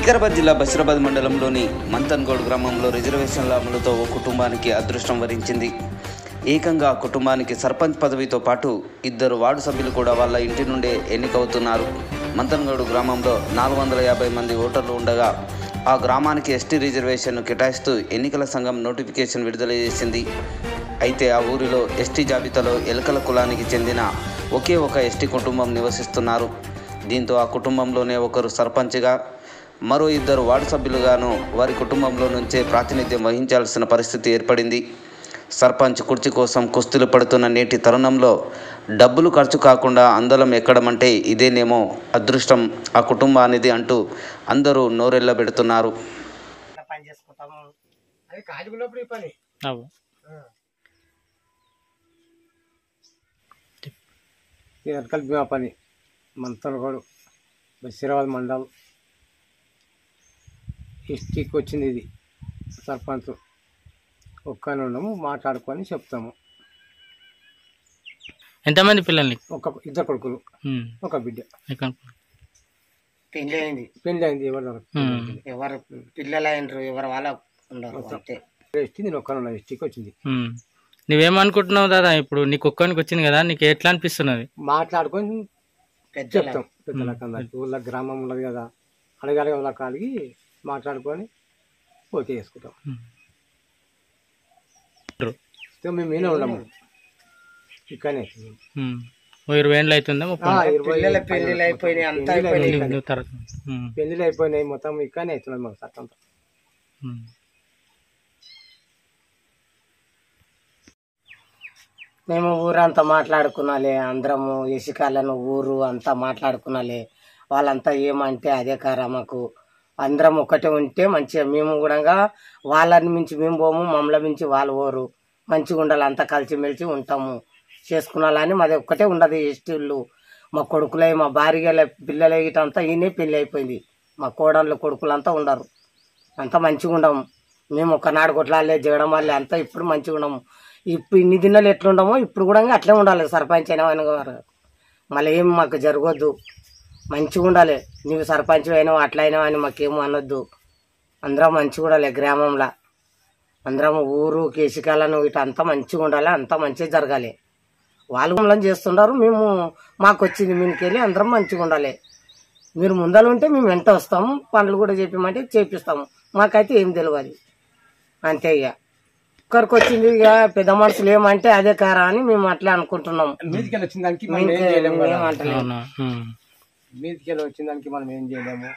వికారాబాద్ జిల్లా బషీరాబాద్ మండలంలోని మంతన్గౌడ్ గ్రామంలో రిజర్వేషన్ల అమలుతో ఓ కుటుంబానికి అదృష్టం వరించింది. ఏకంగా కుటుంబానికి సర్పంచ్ పదవితో పాటు 2 వార్డు సభ్యులు కూడా వాళ్ళ ఇంటి నుండే ఎన్నికవుతున్నారు. మంతన్గౌడ్ గ్రామంలో 450 మంది ఓటర్లు ఉండగా ఆ గ్రామానికి ఎస్టీ రిజర్వేషన్ను కేటాయిస్తూ ఎన్నికల సంఘం నోటిఫికేషన్ విడుదల చేసింది. అయితే ఆ ఊరిలో ఎస్టీ జాబితాలో ఎలకల కులానికి చెందిన ఒకే ఒక ఎస్టీ కుటుంబం నివసిస్తున్నారు. దీంతో ఆ కుటుంబంలోనే ఒకరు సర్పంచ్గా, మరో 2 వార్డు సభ్యులుగాను వారి కుటుంబంలో నుంచే ప్రాతినిధ్యం వహించాల్సిన పరిస్థితి ఏర్పడింది. సర్పంచ్ కుర్చీ కోసం కుస్తీలు పడుతున్న నేటి తరుణంలో డబ్బులు ఖర్చు కాకుండా అందలం ఎక్కడమంటే ఇదేనేమో అదృష్టం ఆ కుటుంబానిది అంటూ అందరూ నోరెళ్ళబెడుతున్నారు. పని మంతన్గౌడ్ బషీరాబాద్ మండలం ఎస్టీకి వచ్చింది. ఇది సర్పంచ్ ఒక్కనే ఉన్నాము, మాట్లాడుకొని చెప్తాము. ఎంతమంది పిల్లల్ని? 2 కొడుకులు, 1 బిడ్డ. పెళ్లి అయింది. ఎవరు పిల్లలు అయినరు, ఎవరు వాళ్ళ ఎస్టీ నేను ఒక్కనే ఉన్నా. ఎస్టీకి వచ్చింది. నువ్వేమనుకుంటున్నావు దాదా? ఇప్పుడు నీకు ఒక్కనికి వచ్చింది కదా, నీకు ఎట్లా అనిపిస్తున్నది? మాట్లాడుకొని చెప్తాం. పెద్దలకి ఊళ్ళ గ్రామం ఉన్నది కదా, అడగాలి వాళ్ళ కాడికి మాట్లాడుకొని ఓకే చేసుకుంటాం. మేము ఏనే ఉన్నాము ఇక్కడనే. 20 ఏళ్ళు అవుతుందా? పెళ్లిళ్ళు అయిపోయినాయి మొత్తం ఇక్కడనే అవుతున్నాం మాకు చట్టంతో. మేము ఊరంతా మాట్లాడుకున్నాలే, అందరము ఇసుకాలను ఊరు అంతా మాట్లాడుకున్నాలే. వాళ్ళంతా ఏమంటే అదే కారా, మాకు అందరం ఒక్కటే ఉంటే మంచిగా, మేము కూడా వాళ్ళని మించి మేము పోము, మమ్మల్ని మించి వాళ్ళు పోరు, మంచిగా ఉండాలి, అంతా కలిసిమెలిసి ఉంటాము చేసుకున్నాలని. మాది ఒక్కటే ఉండదు ఎస్టీళ్ళు. మా కొడుకులే, మా భార్యల పిల్లల గిటంతా ఈయనే పెళ్ళి అయిపోయింది. మా కోడళ్ళు కొడుకులంతా ఉండరు, అంతా మంచిగా ఉండము. మేము ఒక్కనాడు కొట్లాలే జగడం వాళ్ళే అంతా ఇప్పుడు మంచిగా ఉండము. ఇప్పుడు ఇన్ని దినాలు ఎట్లుండమో ఇప్పుడు కూడా అట్లే ఉండాలి. సర్పంచ్ అయినా మళ్ళీ ఏం మాకు జరగొద్దు, మంచిగా ఉండాలి. నువ్వు సర్పంచ్ అయినావు అట్లా అయినావు అని మాకేమో అనొద్దు. అందరం మంచిగా ఉండాలి. గ్రామంలో అందరం ఊరు కేసికాలను ఇటు అంతా మంచిగా ఉండాలి, అంతా మంచిగా జరగాలి. వాళ్ళు చేస్తున్నారు, మేము మాకు వచ్చింది మీదకెళ్ళి అందరం మంచిగా ఉండాలి. మీరు ముందర ఉంటే మేము వెంట వస్తాము, పనులు కూడా చెప్పమంటే చేపిస్తాము. మాకైతే ఏం తెలియదు అంతే. ఇక ఒక్కరికి వచ్చింది, ఇక పెద్ద మనుషులు ఏమంటే అదే కారా అని మేము అట్లా అనుకుంటున్నాం. మీదికెళ్ళి వచ్చిన దానికి మనం ఏం చేయలేము.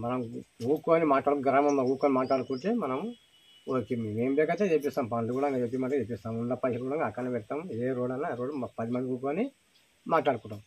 మనం ఊకొని గ్రామంలో ఊకొని మాట్లాడుకుంటే మనం ఓకే, మేము బేకైతే చేపిస్తాం. పనులు కూడా చెప్పమంటే చేపిస్తాం. ఉన్న పైసలు కూడా అక్కడ పెడతాం. ఏ రోడ్ అన్నా రోడ్ 10 మంది ఊకొని మాట్లాడుకుంటాం.